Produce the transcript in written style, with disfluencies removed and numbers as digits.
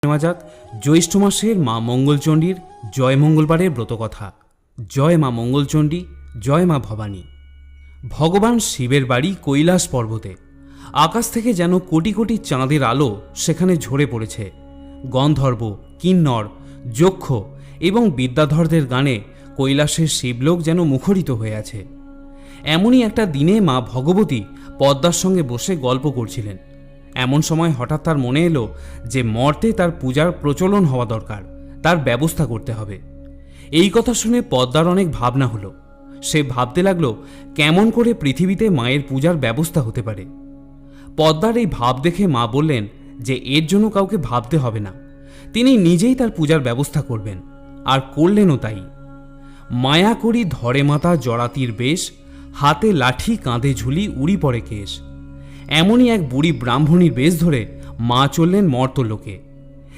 নেওয়া যাক জ্যৈষ্ঠ মাসের মা মঙ্গলচণ্ডীর জয় মঙ্গলবারের ব্রতকথা। জয় মা মঙ্গলচণ্ডী, জয় মা ভবানী। ভগবান শিবের বাড়ি কৈলাস পর্বতে। আকাশ থেকে যেন কোটি কোটি চাঁদের আলো সেখানে ঝরে পড়েছে। গন্ধর্ব, কিন্নর, যক্ষ এবং বিদ্যাধরদের গানে কৈলাসের শিবলোক যেন মুখরিত হয়ে আছে। এমনই একটা দিনে মা ভগবতী পদ্মার সঙ্গে বসে গল্প করছিলেন। এমন সময় হঠাৎ তার মনে এলো যে মর্তে তার পূজার প্রচলন হওয়া দরকার, তার ব্যবস্থা করতে হবে। এই কথা শুনে পদ্মার অনেক ভাবনা হলো। সে ভাবতে লাগলো কেমন করে পৃথিবীতে মায়ের পূজার ব্যবস্থা হতে পারে। পদ্মার এই ভাব দেখে মা বললেন যে এর জন্য কাউকে ভাবতে হবে না, তিনি নিজেই তার পূজার ব্যবস্থা করবেন। আর করলেনও তাই। মায়া করি ধরে মাতা জড়াতির বেশ, হাতে লাঠি কাঁধে ঝুলি উড়ি পড়ে কেশ। এমনই এক বুড়ি ব্রাহ্মণীর বেশ ধরে মা চললেন মর্তলোকে।